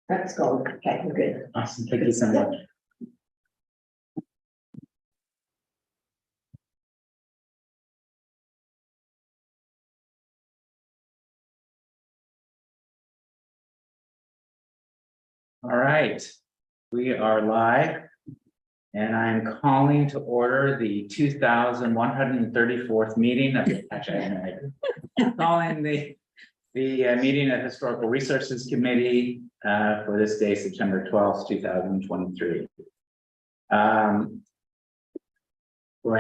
That's gold. Okay, we're good. Awesome, thank you so much. All right, we are live. And I'm calling to order the 2,134th meeting of calling the meeting of Historical Resources Committee for this day, September 12th, 2023. Do I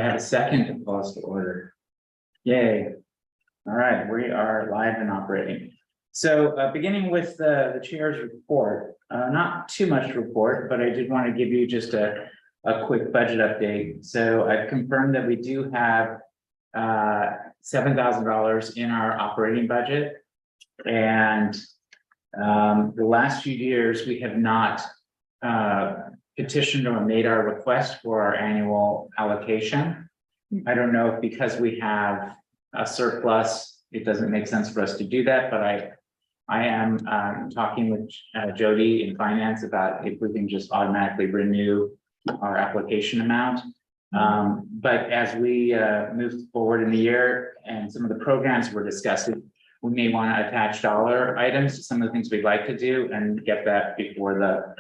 have a second to call us to order? Yay. All right, we are live and operating. So beginning with the chair's report, not too much to report, but I did want to give you just a quick budget update. So I've confirmed that we do have $7,000 in our operating budget. And the last few years, we have not petitioned or made our request for our annual allocation. I don't know if because we have a surplus, it doesn't make sense for us to do that, but I am talking with Jody in finance about if we can just automatically renew our application amount. But as we move forward in the year and some of the programs we're discussing, we may want to attach dollar items to some of the things we'd like to do and get that before the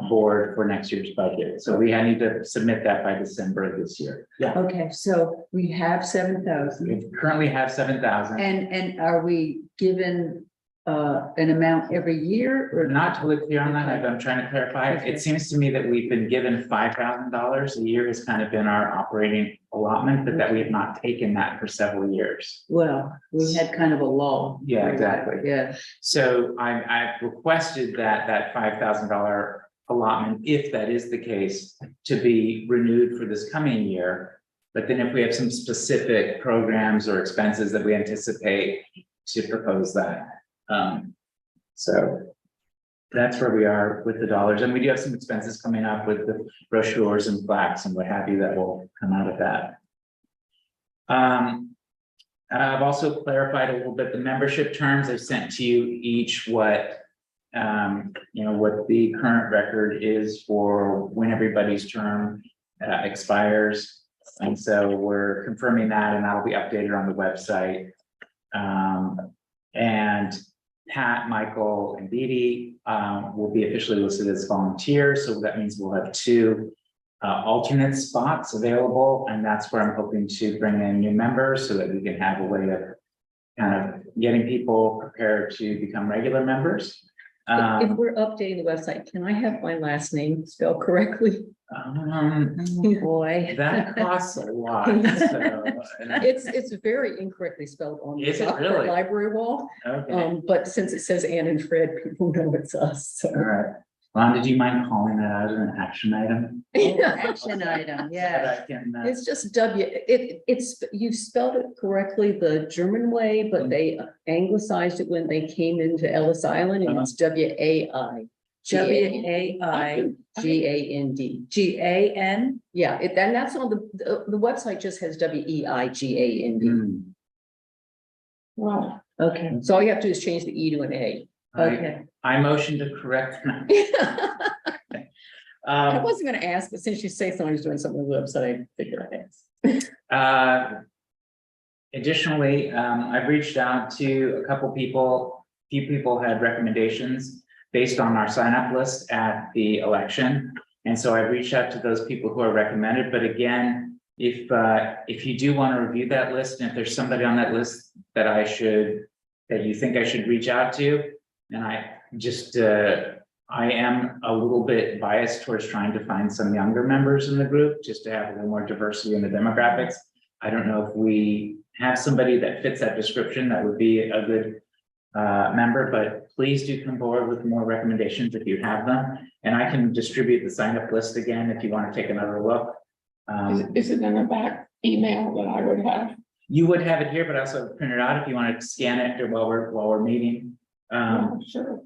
board for next year's budget. So we need to submit that by December of this year. Yeah. Okay, so we have 7,000. We currently have 7,000. And are we given an amount every year or Not totally clear on that. I'm trying to clarify. Okay. It seems to me that we've been given $5,000 a year has kind of been our operating allotment, but that we have not taken that for several years. Well, we had kind of a lull. Yeah, exactly. Yeah. So I've requested that $5,000 allotment, if that is the case, to be renewed for this coming year. But then if we have some specific programs or expenses that we anticipate, to propose that. So that's where we are with the dollars. And we do have some expenses coming up with the brochures and plaques and what have you that will come out of that. I've also clarified a little bit the membership terms. I've sent to you each what what the current record is for when everybody's term expires. And so we're confirming that, and that'll be updated on the website. And Pat, Michael, and Dee Dee will be officially listed as volunteers. So that means we'll have 2 alternate spots available. And that's where I'm hoping to bring in new members so that we can have a way of kind of getting people prepared to become regular members. If we're updating the website, can I have my last name spelled correctly? Boy. That costs a lot. So, It's very incorrectly spelled on the Is it top really? library wall. okay. But since it says Ann and Fred, people know it's us. So. All right. Ron, did you mind calling that out as an action item? Action item, So yeah. that I can, It's just it's you spelled it correctly the German way, but they anglicized it when they came into Ellis Island, and it's WAI. WAIGAND. GAN. Yeah, and that's on the website just has WEIGAND. Wow. Okay. So all you have to do is change the E to an A. Okay. I motion to correct. I wasn't gonna ask, but since you say someone's doing something on the website, I figured I'd ask. Additionally, I've reached out to a couple people. Few people had recommendations based on our sign-up list at the election. And so I've reached out to those people who are recommended. But again, if you do want to review that list, and if there's somebody on that list that you think I should reach out to, and I am a little bit biased towards trying to find some younger members in the group, just to have a little more diversity in the demographics. I don't know if we have somebody that fits that description that would be a good member, but please do come forward with more recommendations if you have them. And I can distribute the sign-up list again if you want to take another look. Is it in the back email that I would have? You would have it here, but also print it out if you want to scan it while we're meeting. Sure.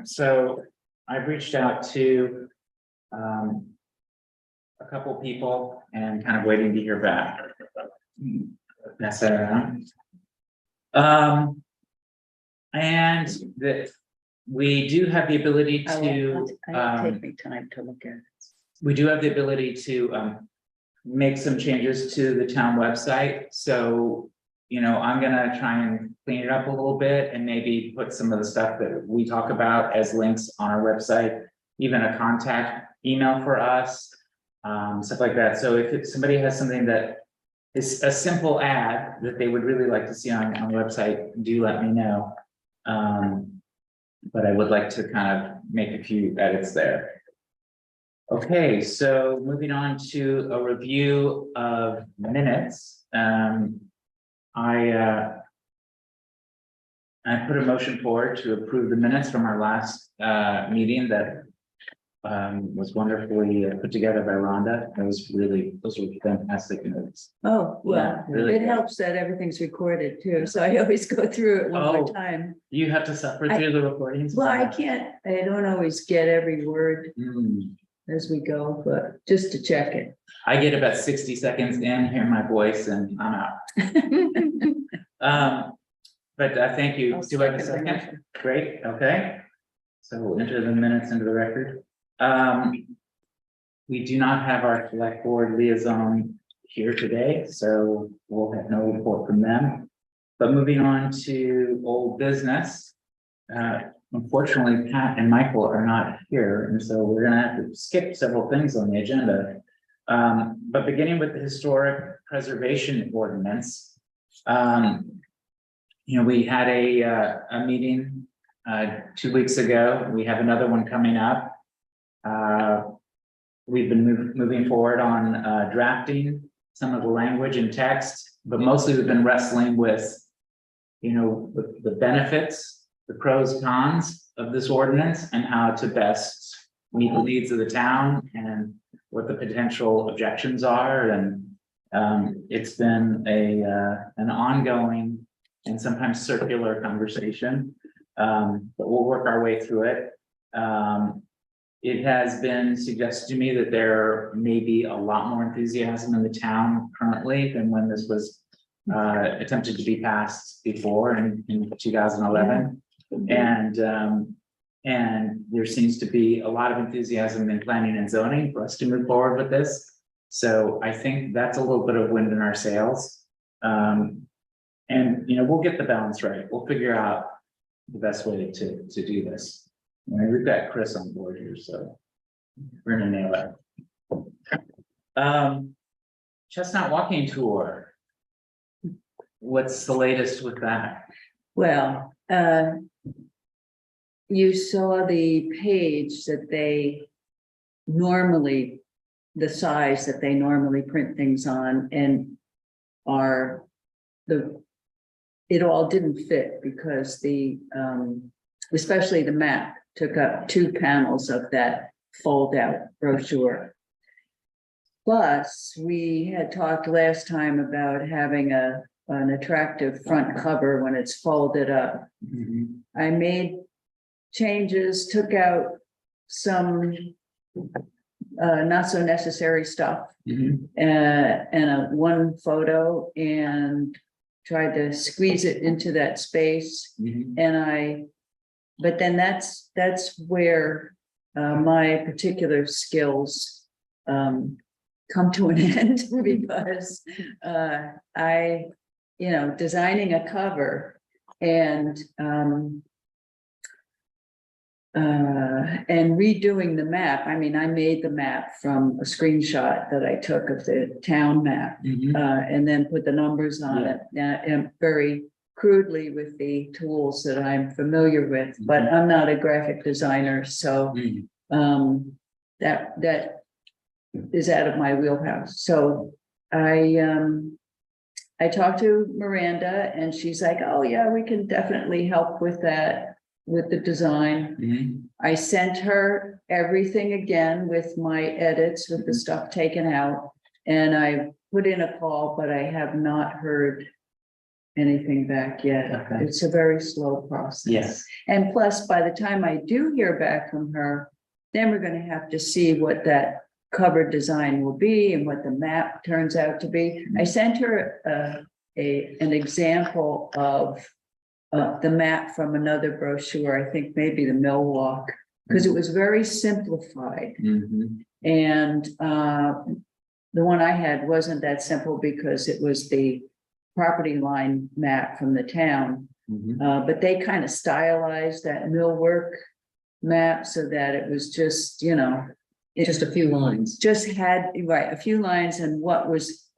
So I've reached out to a couple people and kind of waiting to hear back. Pass that around. And we do have the ability I will, to, it'll take me time to look at it. we do have the ability to make some changes to the town website. So, you know, I'm gonna try and clean it up a little bit and maybe put some of the stuff that we talk about as links on our website, even a contact email for us, stuff like that. So if somebody has something that is a simple ad that they would really like to see on the website, do let me know. But I would like to kind of make a few edits there. Okay, so moving on to a review of minutes. I put a motion forward to approve the minutes from our last meeting that was wonderfully put together by Rhonda. Those were fantastic minutes. Oh, Yeah, well, really it good. helps that everything's recorded too, so I always go through it one Oh. more time. You have to suffer through the recordings? Well, I don't always get every word Hmm. as we go, but just to check it. I get about 60 seconds in, hear my voice and I'm out. But thank you. I'll Do I have a second the second? motion. Great, okay. So we'll enter the minutes into the record. We do not have our select board liaison here today, so we'll have no report from them. But moving on to old business. Unfortunately, Pat and Michael are not here, and so we're gonna have to skip several things on the agenda. But beginning with the historic preservation ordinance. You know, we had a meeting 2 weeks ago. We have another one coming up. We've been moving forward on drafting some of the language and text, but mostly we've been wrestling with, you know, the benefits, the pros, cons of this ordinance and how to best meet the needs of the town and what the potential objections are. And it's been an ongoing and sometimes circular conversation, but we'll work our way through it. It has been suggested to me that there may be a lot more enthusiasm in the town currently than when this was attempted to be passed before in 2011. And there seems to be a lot of enthusiasm in planning and zoning for us to move forward with this. So I think that's a little bit of wind in our sails. And, you know, we'll get the balance right. We'll figure out the best way to do this. I mean, we've got Chris on board here, so we're gonna nail it. Chestnut Walking Tour. What's the latest with that? Well, you saw the page that they normally, the size that they normally print things on and it all didn't fit because especially the map took up 2 panels of that fold out brochure. Plus, we had talked last time about having an attractive front cover when it's folded up. I made changes, took out some not so necessary stuff, and one photo and tried to squeeze it into that space. But then that's where my particular skills come to an end because designing a cover and redoing the map. I mean, I made the map from a screenshot that I took of the town map and then put the numbers on it and very crudely with the tools that I'm familiar with, but I'm not a graphic designer, so that is out of my wheelhouse. So I talked to Miranda and she's like, oh yeah, we can definitely help with that, with the design. I sent her everything again with my edits, with the stuff taken out, and I put in a call, but I have not heard anything back yet. Okay. It's a very slow process. Yes. And plus, by the time I do hear back from her, then we're going to have to see what that cover design will be and what the map turns out to be. I sent her an example of the map from another brochure, I think maybe the Millwalk, because it was very simplified. Mhm. And the one I had wasn't that simple because it was the property line map from the town. Mhm. But they kind of stylized that millwork map so that it was just, you know, it Just a few lines. just had, right, a few lines and what was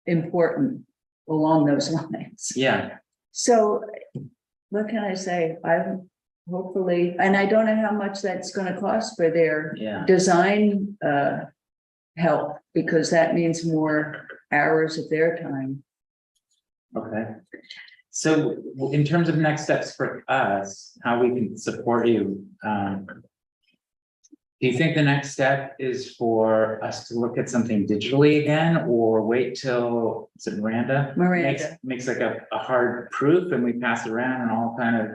important along those lines. Yeah, So what can I say? I hopefully, and I don't know how much that's gonna cost for their yeah. design help, because that means more hours of their time. Okay. So in terms of next steps for us, how we can support you, do you think the next step is for us to look at something digitally again, or wait till, is it Miranda? Miranda. Makes like a hard proof and we pass it around and all kind of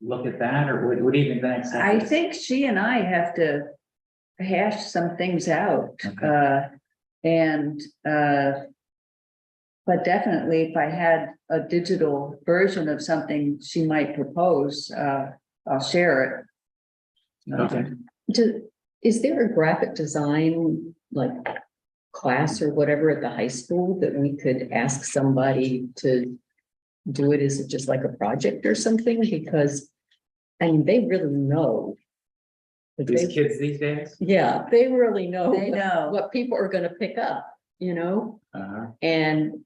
look at that, or what do you think the next step I is? think she and I have to hash some things out. Okay. And but definitely if I had a digital version of something she might propose, I'll share it. Okay. Is there a graphic design, like, class or whatever at the high school that we could ask somebody to do it? Is it just like a project or something? Because, I mean, they really know. But These they- kids these days? Yeah, they really know. They know. What people are gonna pick up, you know? Uh-huh. And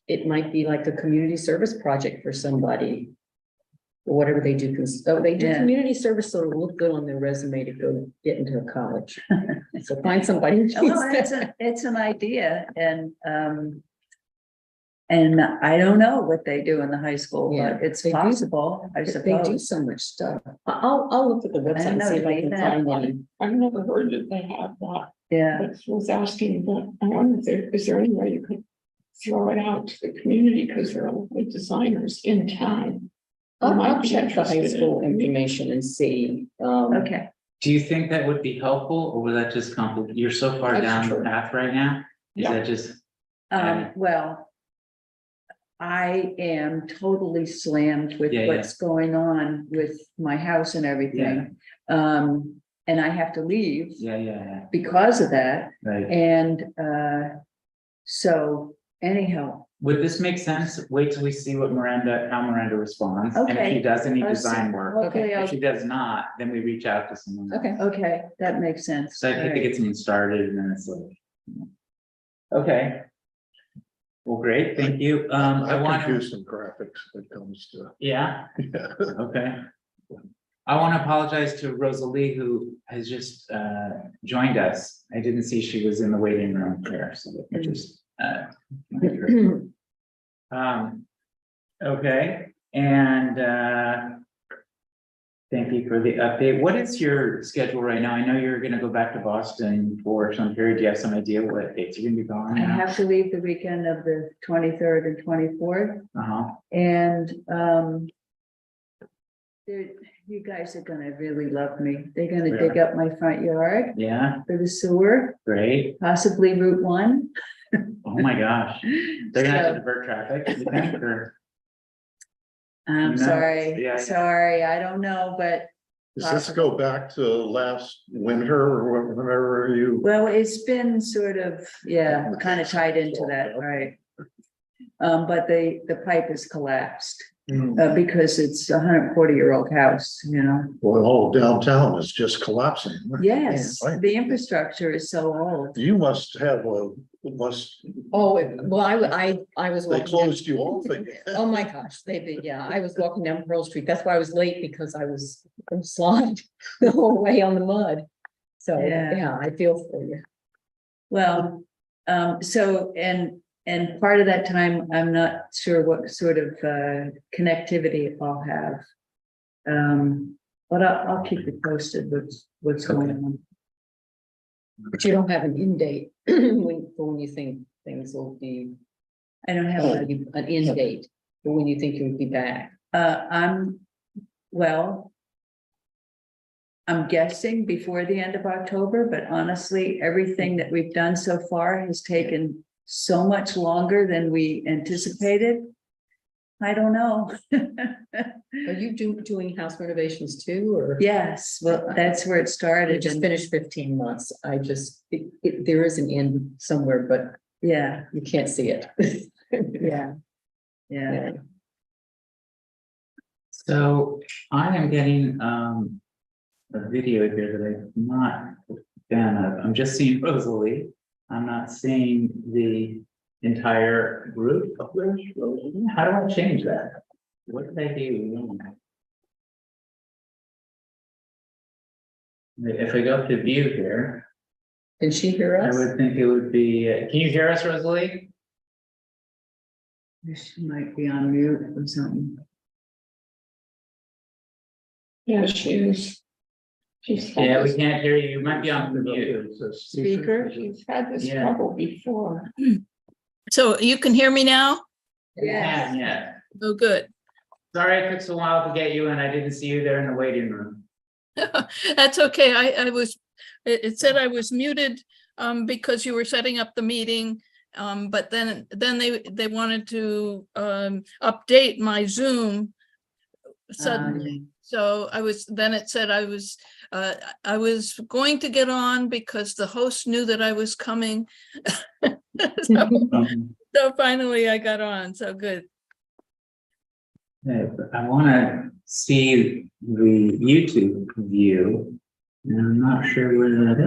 it might be like a community service project for somebody. Or whatever they do, because they do Yeah. community service, so it'll look good on their resume to go get into a college. So find somebody. who Well, needs that. it's an idea and I don't know what they do in the high school, Yeah, but it's they do. possible, I They do suppose. so much stuff. I'll look at the website and know, see if I do can that. find any. I've never heard that they have that, Yeah, but was asking, but I wonder if is there any way you could throw it out to the community, because there are good designers in town. who I'll might be check the high interested in school it. information and see. okay. Do you think that would be helpful, or would that just complicate? You're so far That's down the true. path right now? Is Yeah. that just? Yeah. Well, I am totally slammed with Yeah, yeah. what's going on with my house and everything. And I have to leave Yeah, because of that. right. And so anyhow, Would this make sense? Wait till we see how Miranda responds, and if Okay. she does any I'll design see. work. Hopefully If I'll- she does not, then we reach out to someone. else. Okay. okay, that makes sense. So I think to get someone started and then it's like. Okay. Well, great, thank you. I I'm want to, confused in graphics when it comes to. yeah, Yeah. okay. I want to apologize to Rosalie, who has just joined us. I didn't see she was in the waiting room there, so let me just. Okay, and thank you for the update. What is your schedule right now? I know you're gonna go back to Boston for some period. Do you have some idea what dates you're gonna be gone? I now? have to leave the weekend of the 23rd and 24th, Uh-huh, and you guys are gonna really love me. They're gonna dig up my front yard yeah, for the sewer, great. possibly Route 1. Oh my gosh, they're gonna have to So, divert traffic, you think, or? I'm No, sorry, yeah. sorry, I don't know, but Does this go back to last winter or whenever you? well, it's been sort of, yeah, kind of tied into that, right? But the pipe is collapsed because it's a 140-year-old house, you know? Well, all downtown is just collapsing. Yes, Right. the infrastructure is so old. You must have Oh, well, I was. they walking down- closed you off again. Oh, my gosh, they did, yeah. I was walking down Pearl Street. That's why I was late, because I was sliding the whole way on the mud. So, Yeah. yeah, I feel for you. Well, so, and part of that time, I'm not sure what sort of connectivity I'll have. But I'll keep you posted with what's going on. But you don't have an end date when you think things will be, I don't have a an end date, but when you think you'll be back. Well, I'm guessing before the end of October, but honestly, everything that we've done so far has taken so much longer than we anticipated. I don't know. Are you doing house renovations too, or? Yes, well, that's where it I started. just and- finished 15 months. There is an end somewhere, but Yeah, you can't see it. yeah, yeah. Yeah. So I am getting a video here that I'm not a fan of. I'm just seeing Rosalie. I'm not seeing the entire group. Where's Rosalie? How do I change that? What did I do? If I go to view here, Can she hear I us? would think it would be, can you hear us, Rosalie? She might be on mute or something. Yeah, she's. She's had Yeah, we this, can't hear you. You might be on mute. Speaker? she's had this Yeah. trouble before. So you can hear me now? Yes. Yeah. Oh, good. Sorry, it took so while to get you and I didn't see you there in the waiting room. That's okay. It said I was muted because you were setting up the meeting. But then they wanted to update my Zoom suddenly. So then it said I was going to get on because the host knew that I was coming. So finally I got on. So good. Okay, but I want to see the YouTube view. And I'm not sure where that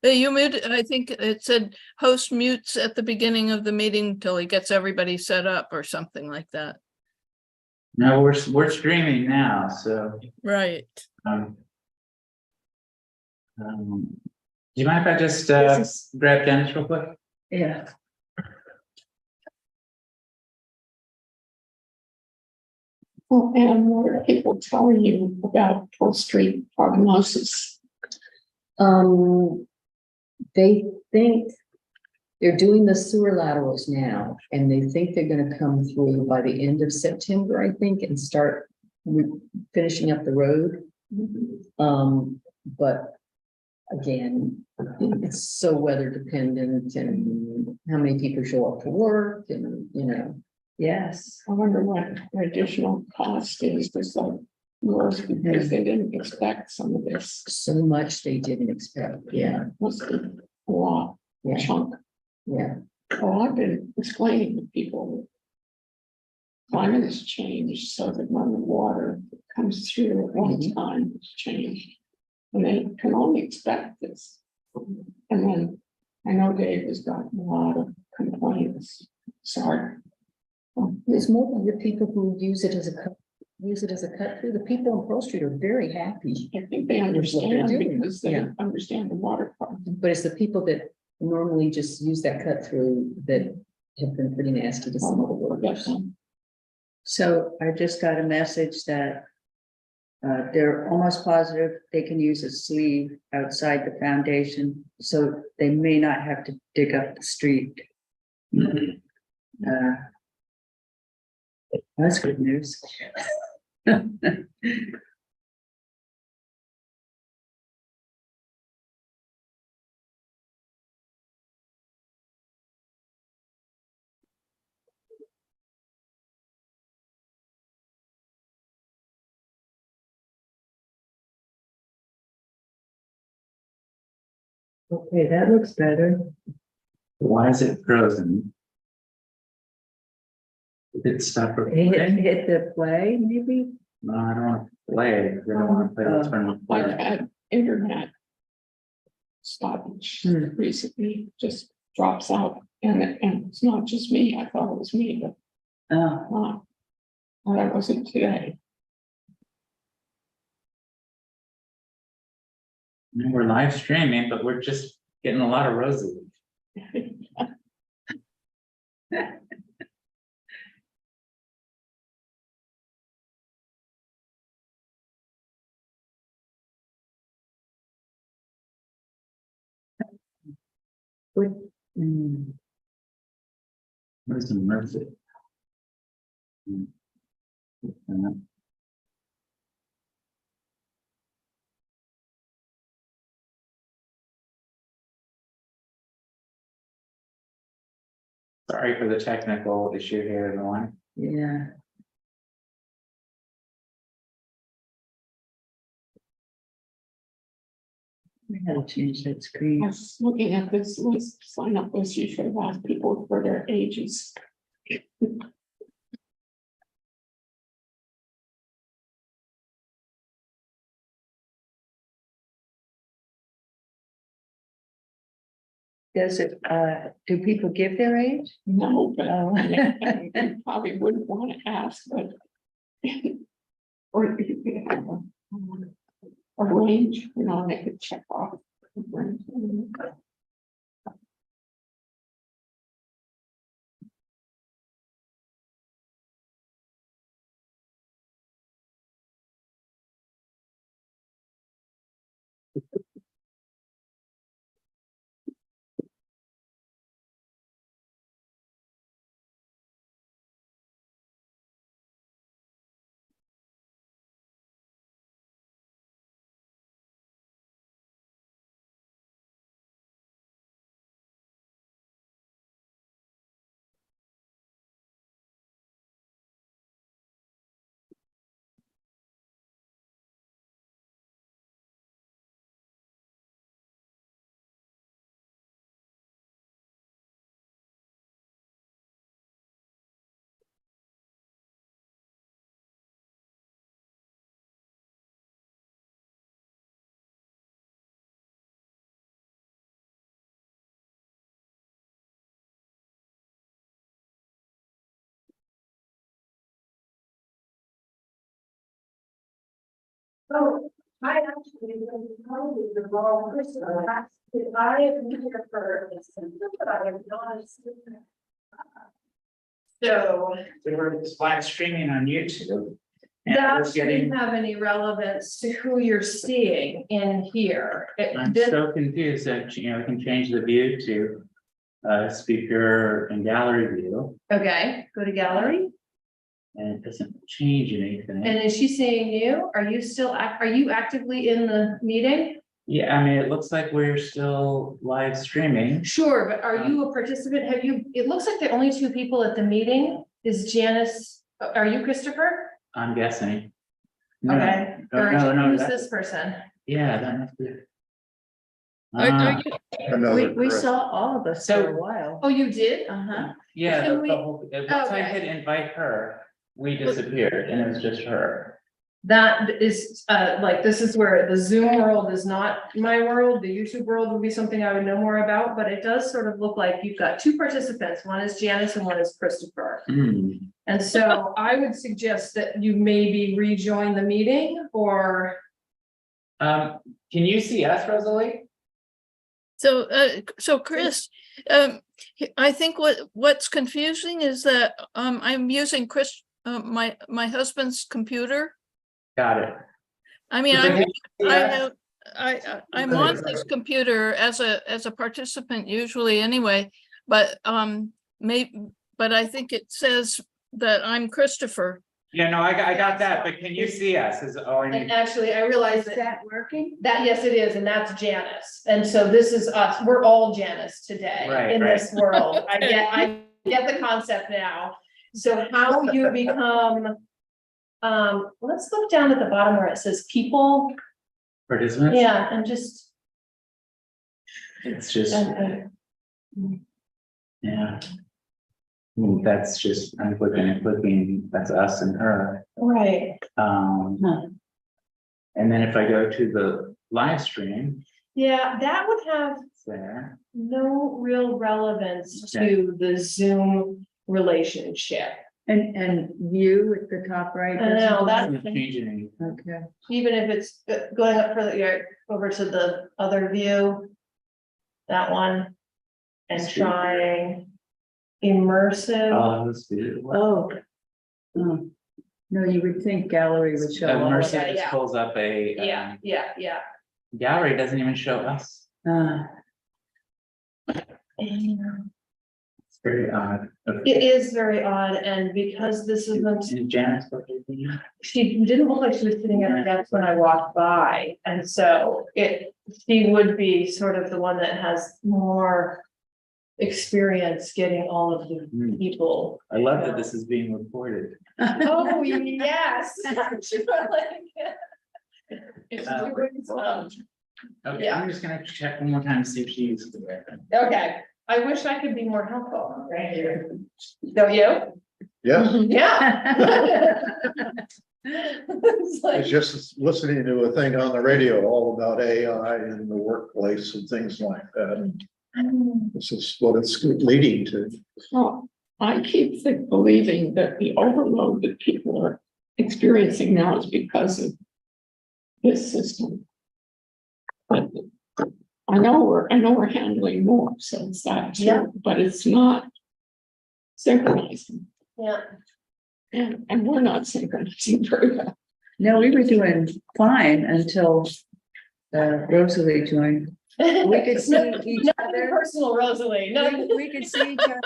is. You muted, I think it said host mutes at the beginning of the meeting till he gets everybody set up or something like that. No, we're streaming now, so. Right. Um, do you mind if I just This grab Dennis real quick? Yeah. Well, and what are people telling you about Pearl Street prognosis? They think they're doing the sewer laterals now, and they think they're gonna come through by the end of September, I think, and start finishing up the road. But again, it's so weather dependent and how many people show up for work and, Yes. I wonder what the additional cost is, there's like yours, because they didn't expect some of this. so much they didn't expect. Yeah, Must be a lot, yeah, chunk. yeah. Well, I've been explaining to people that climate has changed, so that when the water comes through at one time, it's changed. And they can only expect this. And then I know Dave has gotten a lot of complaints, sorry. There's more of the people who use it as a cut through. The people on Pearl Street are very happy. I think they What understand they're doing, because they yeah. understand the water part. But it's the people that normally just use that cut through that have been pretty nasty to some of the workers. So I just got a message that they're almost positive they can use a sleeve outside the foundation, so they may not have to dig up the street. That's good news. Okay, that looks better. Why is it frozen? Did it stop recording? Hit the play, maybe? No, I don't want to play. I don't want to play what's going on. I've had internet stoppage recently, just drops out, and it's not just me, I thought it was me, but Oh, not. Well, that wasn't today. No, we're live streaming, but we're just getting a lot of roses. good. What is immersive? Sorry for the technical issue here, everyone. Yeah, We had to change that I screen. was looking at this list, sign up list, you should have asked people for their ages. Does it, do people give their age? No, but Oh. you probably wouldn't want to ask, but. Or if you have a range, you know, and they could check off. the range. Oh, I actually probably the wrong person. I have never heard of this, but I have not. So We were live streaming on YouTube. And that we're getting, shouldn't have any relevance to who you're seeing in here. I'm so confused that, you know, we can change the view to speaker and gallery view, Okay, go to gallery. and it doesn't change anything. And is she seeing you? Are you still, are you actively in the meeting? Yeah, I mean, it looks like we're still live streaming. Sure, but are you a participant? Have you, it looks like the only two people at the meeting is Janice. Are you Christopher? I'm guessing. No, Okay. no, Or no, no, who's that- this person? Yeah, that must be. Are Ah, you, Another We Chris. saw all of us So- for a while. Oh, you did? Uh-huh. yeah, Can the we- whole, once I Okay. hit invite her, we disappeared and it was just her. That is, like, this is where the Zoom world is not my world. The YouTube world would be something I would know more about, but it does sort of look like you've got two participants. One is Janice and one is Christopher. Hmm. And so I would suggest that you maybe rejoin the meeting or, Can you see us, Rosalie? so Chris, I think what's confusing is that, I'm using my husband's computer. Got it. I mean, But then I'm, can you see I us? have, I'm on his computer as a participant usually anyway, but, but I think it says that I'm Christopher. Yeah, no, I got that, but can you see us? Is, oh, I and mean, actually I realized Is that, that working? yes, it is, and that's Janice. And so this is us. We're all Janice today Right, in right. this world. I get the concept now. So how you become, let's look down at the bottom where it says people. participants? Yeah, and just, It's just, and, yeah. That's just, I'm clicking, that's us and her. right. Huh. And then if I go to the live stream, Yeah, that would have it's there. no real relevance Okay. to the Zoom relationship. And view at the top right. I know, that- Doesn't change anything. Okay. Even if it's going up further, yeah, over to the other view. That one. And Speaker. trying immersive. Oh, let's do it. Oh. Oh. No, you would think gallery would show all of Immersive that. just yeah. pulls up a. Yeah. Gallery doesn't even show us. It's very odd. It is very odd, and because this isn't, And Janet's working. she didn't look like she was sitting at her desk when I walked by, and so she would be sort of the one that has more experience getting all of the Hmm. people. I love that this is being recorded. Oh, yes. It's Uh, Okay, Yeah. I'm just gonna check one more time to see if she uses the right thing. Okay, I wish I could be more helpful. Thank you. Don't you? Yes, Yeah. It's like- it's just listening to a thing on the radio all about AI in the workplace and things like that. This is what it's leading to. Well, I keep believing that the overload that people are experiencing now is because of this system. But I know we're handling more, so it's that Yeah. too, but it's not synchronizing. Yeah. And we're not synchronizing very well. No, we were doing fine until Rosalie joined. We could see each Nothing other. personal, Rosalie, no. We could see each other.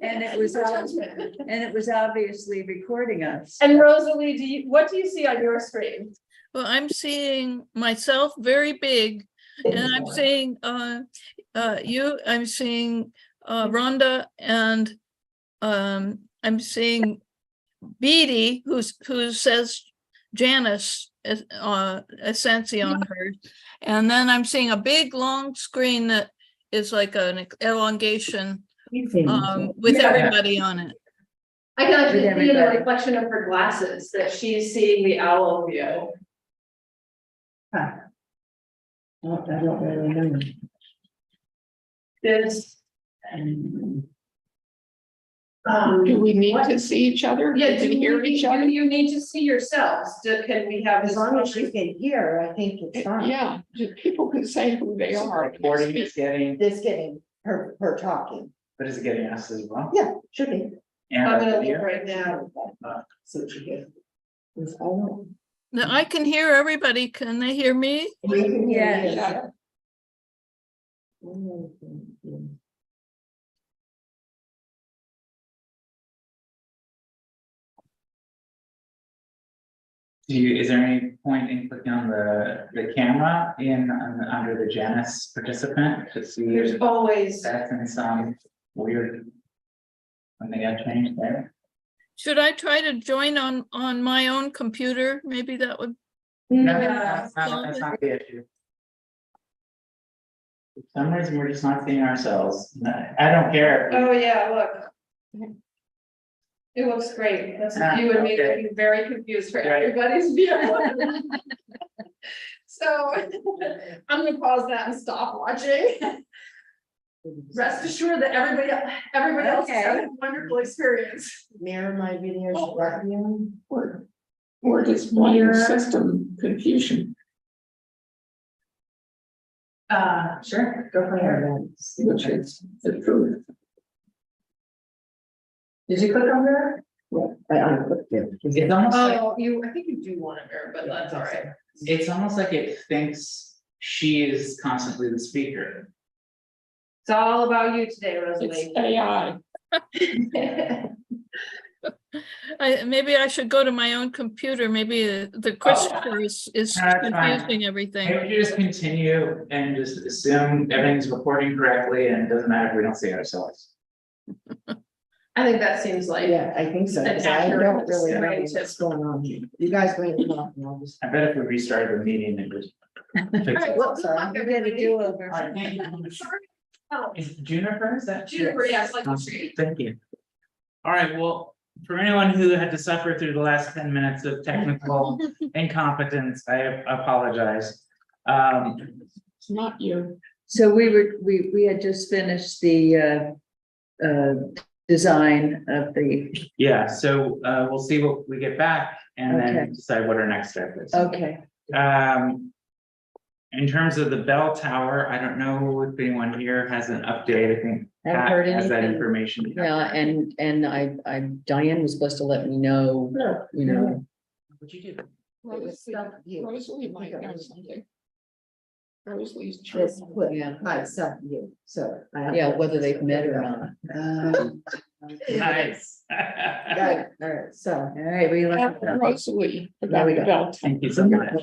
And it was, and it was obviously recording us. And Rosalie, what do you see on your screen? Well, I'm seeing myself very big, and I'm seeing I'm seeing Rhonda, and I'm seeing Beatty, who says Janice Essensi on her. And then I'm seeing a big long screen that is like an elongation with Yeah. everybody on it. I can actually With see in the everybody. reflection of her glasses that she's seeing the owl view. I don't really know. This, Do we need to see each other? yeah, To hear each other? do you need to see yourselves? Can we have? As this long as you conversation? can hear, I think it's fine. Yeah, people can say who they are. Recording is getting, This getting her talking. but is it getting us as well? Yeah, should be. And I'm our gonna video? look right now. So she gets. It's all. Now, I can hear everybody. Can they hear me? We can hear you. Yeah. Is there any point in clicking on the camera under the Janice participant to see There's if always, that's in some weird when they got changed there? Should I try to join on my own computer? Maybe that would, No, no, that's not the issue. For some reason, we're just not seeing ourselves. I don't care. oh yeah, look. It looks great. That's you and me Okay. getting very confused for Right. everybody's view. So I'm gonna pause that and stop watching. Rest assured that everybody else has had a wonderful experience. Mirror my video. short film. We're displaying system confusion, Sure, go from there. which is the truth. Did you click on there? I unclicked it. It's almost like, Oh, I think you do want to mirror, but that's all right. it's almost like it thinks she is constantly the speaker. It's all about you today, It's Rosalie. AI. maybe I should go to my own computer. Maybe the Christopher is That's fine. confusing everything. Maybe we just continue and just assume everything's recording correctly and it doesn't matter if we don't see ourselves. I think that seems like. Yeah, I think so. An 'Cause I accurate don't really know narrative. what's going on here. You guys bring it up and I'll just. I bet if we restarted the meeting, it just. fix All right, it. well, good luck, You get a everybody. do-over. All right, thank you. Sorry. Oh, Is Juniper, is that? Juniper, yes, like the tree. Thank you. All right, well, for anyone who had to suffer through the last 10 minutes of technical incompetence, I apologize. It's not you. So we had just finished the design of the, Yeah, so we'll see what we get back and Okay. then decide what our next step is. okay. In terms of the bell tower, I don't know if anyone here has an update. I think Haven't Pat heard has that anything. information. Yeah, and I Diane was supposed to let me know, you know, What'd you do? It was stuff you. Rosalie might know something. Rosalie's This true. clip Yeah. by self view, so. I have yeah, to- whether they've met or not. Nice. Got it. All right, so. All right, we left. Rosalie There about we the go. bell. Thank you so much.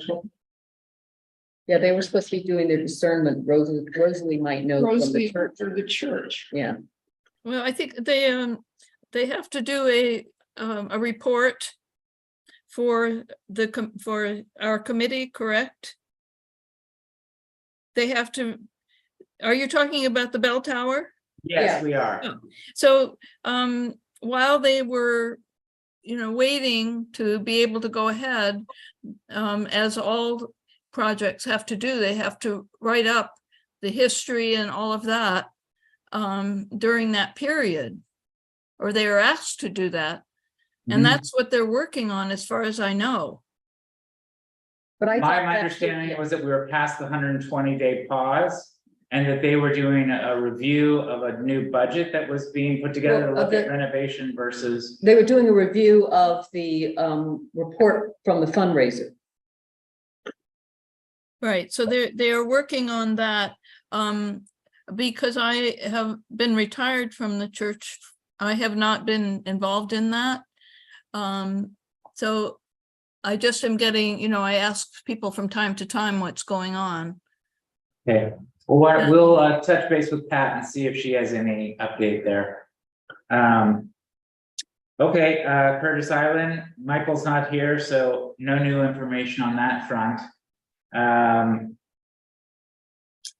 Yeah, they were supposed to be doing their discernment. Rosalie might know from the Rosalie church. for the church. Yeah, Well, I think they have to do a report for for our committee, correct? they have to, are you talking about the bell tower? Yes, we are. So while they were, waiting to be able to go ahead, as all projects have to do, they have to write up the history and all of that during that period, or they are asked to do that. And Mhm. that's what they're working on, as far as I know. But I. My thought that- understanding was that we were past the 120-day pause and that they were doing a review of a new budget that was being put together to Well, of look at the- renovation versus. They were doing a review of the report from the fundraiser. Right, so they are working on that. Because I have been retired from the church, I have not been involved in that. So I just am getting, I ask people from time to time what's going on. Okay, well, we'll touch base with Pat and see if she has any update there. Okay, Curtis Island, Michael's not here, so no new information on that front.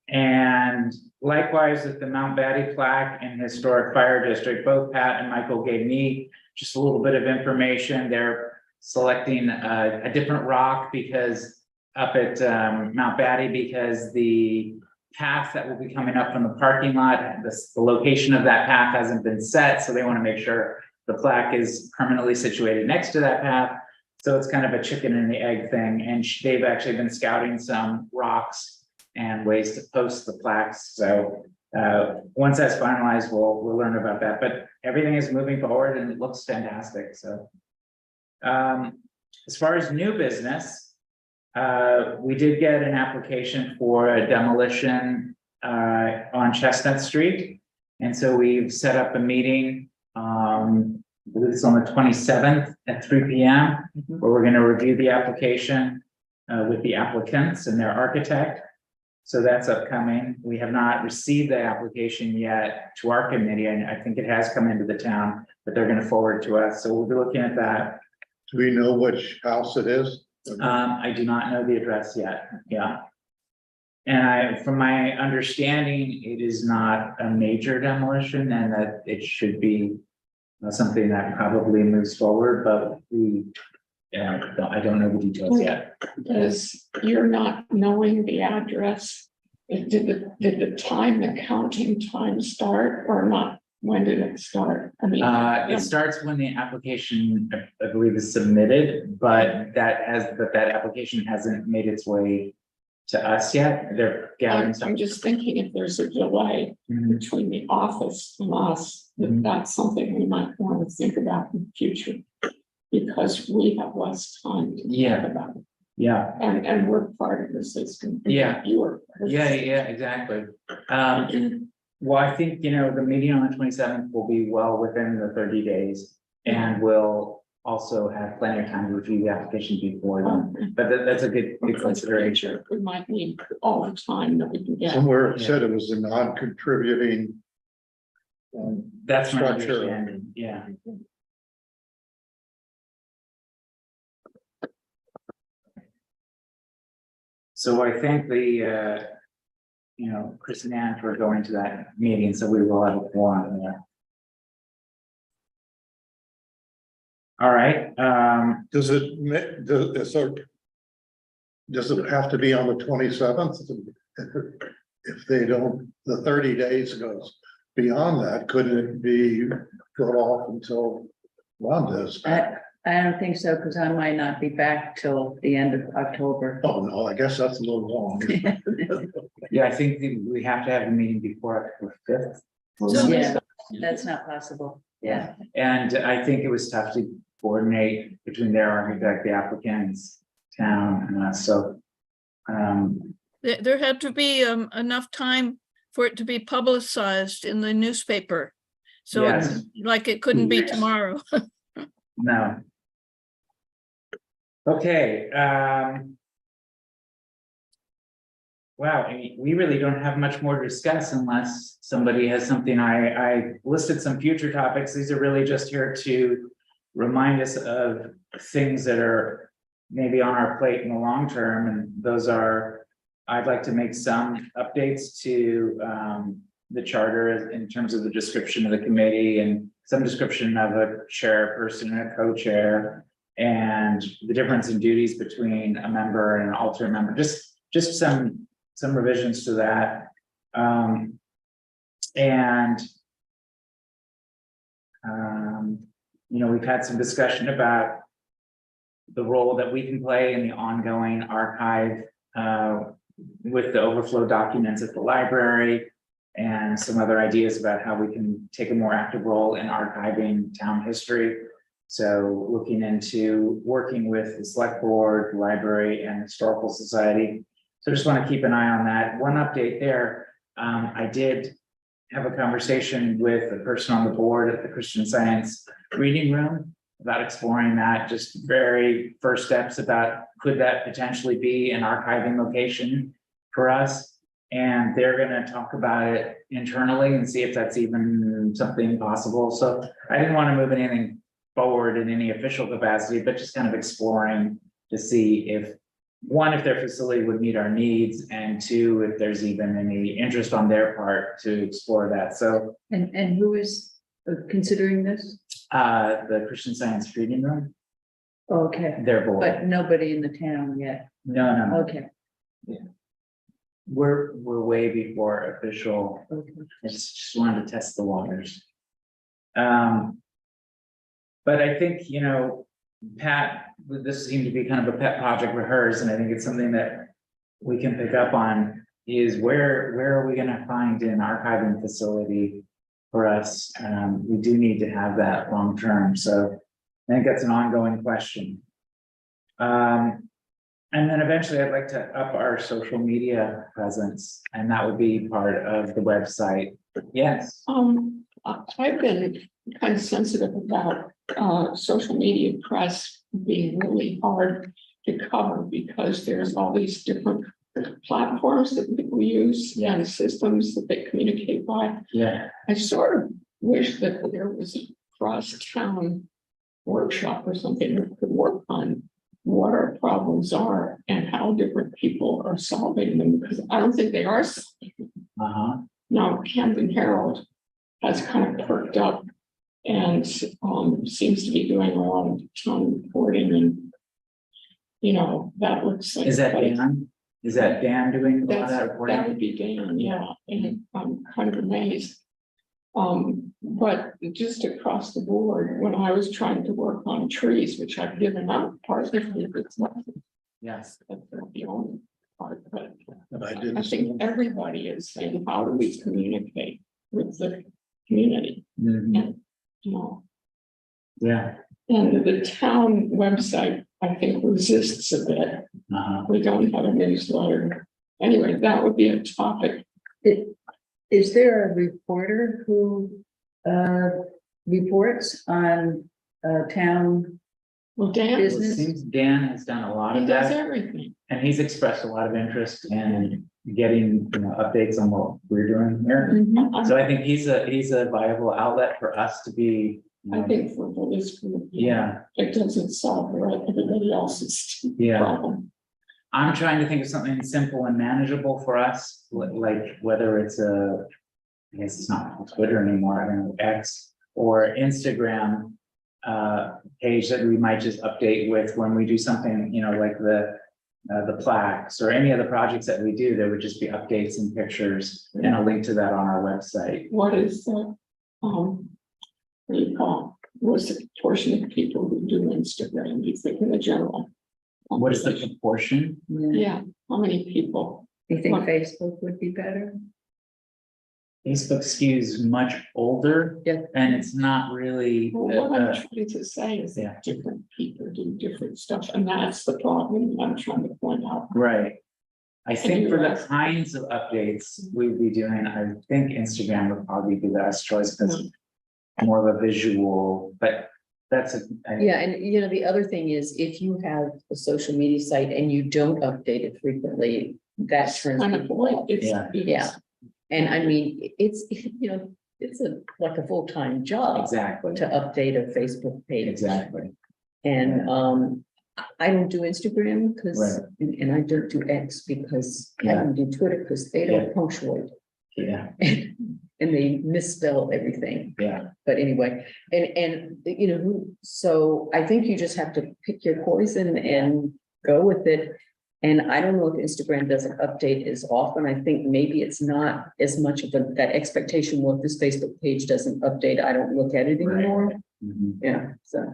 And likewise with the Mount Batty plaque and Historic Fire District, both Pat and Michael gave me just a little bit of information. They're selecting a different rock because up at Mount Batty, because the path that will be coming up from the parking lot, the location of that path hasn't been set, so they want to make sure the plaque is permanently situated next to that path. So it's kind of a chicken and the egg thing, and they've actually been scouting some rocks and ways to post the plaques. So once that's finalized, we'll learn about that, but everything is moving forward and it looks fantastic. So as far as new business, we did get an application for a demolition on Chestnut Street. And so we've set up a meeting, I believe it's on the 27th at 3 p.m. where we're going to review the application with the applicants and their architect. So that's upcoming. We have not received the application yet to our committee, and I think it has come into the town, but they're going to forward to us. So we'll be looking at that. Do we know which house it is? I do not know the address yet. Yeah. And from my understanding, it is not a major demolition and that it should be something that probably moves forward, but I don't know the details yet. Because you're not knowing the address. Did the counting time start or not? When did it start? I mean. It starts when the application, I believe, is submitted, but that application hasn't made its way to us yet. They're gathering some. I'm just thinking if there's a delay Mhm. between the office and us, that's something we might want to think about in the future. Because we have less time to Yeah. think about it. Yeah, And we're part of the system. Yeah. You are. part of the system. yeah, exactly. Well, I think, the meeting on the 27th will be well within the 30 days. And we'll also have plenty of time to review the application before then. But that's a good consideration. We might need all the time that we can get. Somewhere it said it was a non-contributing. That's my Structure. understanding, yeah. So I think Chris and Ann were going to that meeting, so we will have a forum there. All right, Does it have to be on the 27th? If they don't, the 30 days goes beyond that, couldn't it be put off until Mondays? I don't think so, because I might not be back till the end of October. Oh, no, I guess that's a little long. yeah, I think that we have to have a meeting before October 5th. So- Yeah, that's not possible. Yeah, And I think it was tough to coordinate between their architect, the applicants, town, and us, so. There had to be enough time for it to be publicized in the newspaper. So it's Yes. like it couldn't be tomorrow. No. Okay, wow, I mean, we really don't have much more to discuss unless somebody has something. I listed some future topics. These are really just here to remind us of things that are maybe on our plate in the long term, and those are I'd like to make some updates to the charter in terms of the description of the committee and some description of a chairperson and a co-chair. And the difference in duties between a member and an alternate member, just some revisions to that. You know, we've had some discussion about the role that we can play in the ongoing archive with the overflow documents at the library and some other ideas about how we can take a more active role in archiving town history. So looking into working with the select board, library, and historical society. So just want to keep an eye on that. One update there, I did have a conversation with a person on the board at the Christian Science Reading Room about exploring that, just very first steps about could that potentially be an archiving location for us? And they're going to talk about it internally and see if that's even something possible. So I didn't want to move anything forward in any official capacity, but just kind of exploring to see if one, if their facility would meet our needs, and two, if there's even any interest on their part to explore that. So And who is considering this? the Christian Science Reading Room, Okay, their board. but nobody in the town yet. No, Okay, we're way before official. okay. I just wanted to test the waters. But I think, you know, Pat, this seemed to be kind of a pet project for hers, and I think it's something that we can pick up on is where are we gonna find an archiving facility for us? We do need to have that long term, so I think that's an ongoing question. And then eventually I'd like to up our social media presence, and that would be part of the website. Yes. I've been kind of sensitive about social media press being really hard to cover because there's all these different platforms that people use and systems that they communicate by. Yeah. I sort of wish that there was a cross-town workshop or something that could work on what our problems are and how different people are solving them, because I don't think they are. Uh-huh. Now, Camden Herald has kind of perked up and seems to be doing a lot of town reporting, and you know, that looks like. Is that Dan? Is that Dan doing a lot of That's, that that reporting? would be Dan, yeah, and I'm kind of amazed. But just across the board, when I was trying to work on trees, which I've given up, partly because it's not, Yes. that's the only part, but And I did. I think everybody is saying, how do we communicate with the community? Mhm. And, you know, Yeah. and the town website, I think, resists a bit. Uh-huh. We don't have a newsletter. Anyway, that would be a topic. Is there a reporter who reports on town? Well, Dan, It Business? seems Dan has done a lot he of does that, everything. and he's expressed a lot of interest in getting, you know, updates on what we're doing here. Mm-hmm. So I think he's a viable outlet for us to be. You I know, think for this group. Yeah, It doesn't solve everybody else's Yeah. problem. I'm trying to think of something simple and manageable for us, like whether it's I guess it's not Twitter anymore, I don't know, X or Instagram page that we might just update with when we do something, you know, like the plaques or any of the projects that we do, there would just be updates and pictures and a link to that on our website. What is the, what do you call, what's the portion of people who do Instagram, you think in the general? What is the proportion? Yeah, how many people? You think What? Facebook would be better? Facebook skews much older. Yeah. And it's not really. Well, what I'm trying to say is yeah. that different people do different stuff, and that's the problem I'm trying to point out. Right. I think for the Yes. kinds of updates we'd be doing, I think Instagram would probably be the best choice because more of a visual, but that's Yeah, and you know, the other thing is if you have a social media site and you don't update it frequently, that turns Kind of people like off. it's. Yeah. Yeah. And I mean, it's, you know, it's like a full-time job exactly, to update a Facebook page. exactly. And I don't do Instagram because, Right. and I don't do X because I Yeah. don't do Twitter because they don't punctuate. Yeah, And they misspell everything. yeah, But anyway, and, you know, so I think you just have to pick your poison and go with it. And I don't know if Instagram doesn't update as often. I think maybe it's not as much of that expectation. Well, if this Facebook page doesn't update, I don't look at it Right. anymore. mhm, Yeah, so.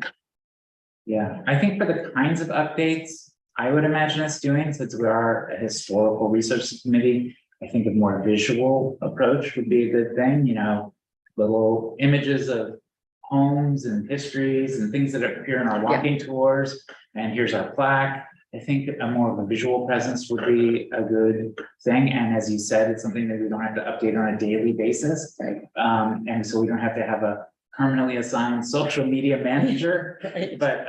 yeah. I think for the kinds of updates I would imagine us doing, since we are a historical research committee, I think a more visual approach would be a good thing, you know, little images of homes and histories and things that appear in our walking tours, and here's our plaque. I think a more of a visual presence would be a good thing, and as you said, it's something that we don't have to update on a daily basis. Right. And so we don't have to have a permanently assigned social media manager, but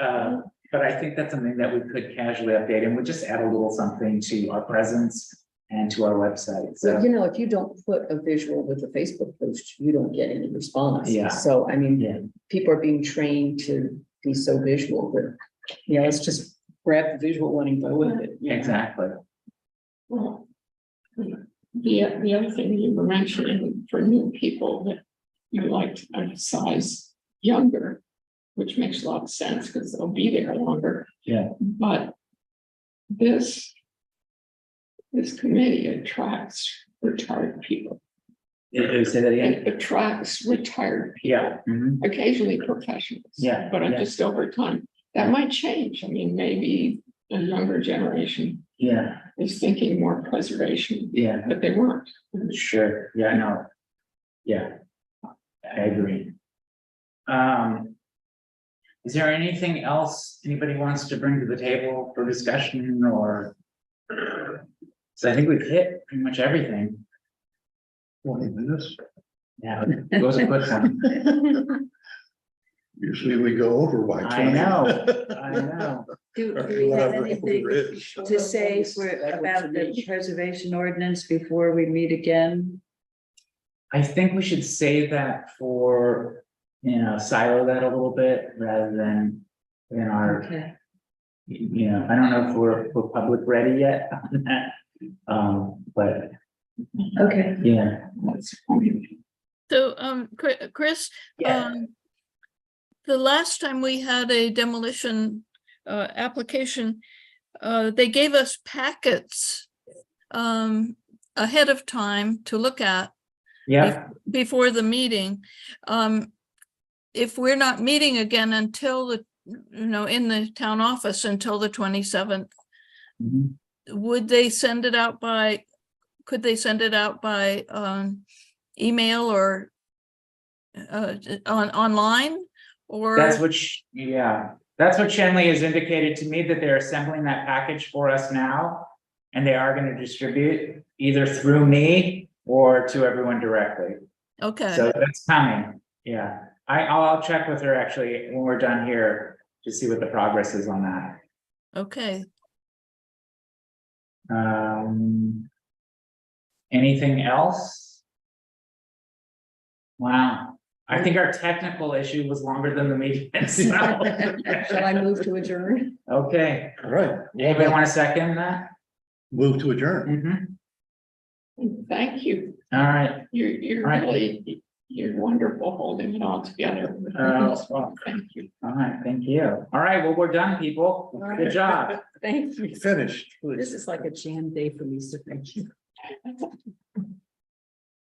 I think that's something that we could casually update, and would just add a little something to our presence and to our website, So, so, you know, if you don't put a visual with a Facebook post, you don't get any response. Yeah. So, I mean, yeah, people are being trained to be so visual that, you know, let's just grab the visual one and go with it. you know? exactly, Well, the other thing you were mentioning for new people that you like to emphasize younger, which makes a lot of sense because they'll be there longer. yeah, But this committee attracts retired people. say that again, It attracts retired people, yeah, mhm, occasionally professionals. Yeah, But yeah. just over time, that might change. I mean, maybe a younger generation yeah, is thinking more preservation, yeah. but they weren't. Sure, yeah, no. Yeah, I agree. Is there anything else anybody wants to bring to the table for discussion or? So I think we've hit pretty much everything. 20 minutes. Yeah, it was a quick one. Usually we go over by 20. I know, I know. Do Or we have whatever anything it is. to say for, about the preservation ordinance before we meet again? I think we should save that for, you know, silo that a little bit rather than in our, Okay. you know, I don't know if we're public ready yet on that. But Okay. yeah, That's funny. So, Chris, Yeah. the last time we had a demolition application, they gave us packets ahead of time to look at yeah, before the meeting. If we're not meeting again until the, you know, in the town office until the 27th, mhm. would they send it out by, could they send it out by email or online? Or That's what, yeah, that's what Shenley has indicated to me, that they're assembling that package for us now. And they are gonna distribute either through me or to everyone directly. okay, So that's coming, yeah. I'll check with her actually when we're done here to see what the progress is on that. okay. Anything else? Wow, I think our technical issue was longer than the meeting. itself. Shall I move to adjourn? Okay, All right. anybody want to second that? Move to adjourn. Mhm. Thank you. All right, You're All right. really, you're wonderful holding it all together. well, Thank you. all right, thank you. All right, well, we're done, people. Good job. Thank you. Finished. This is like a jam day for me, so thank you.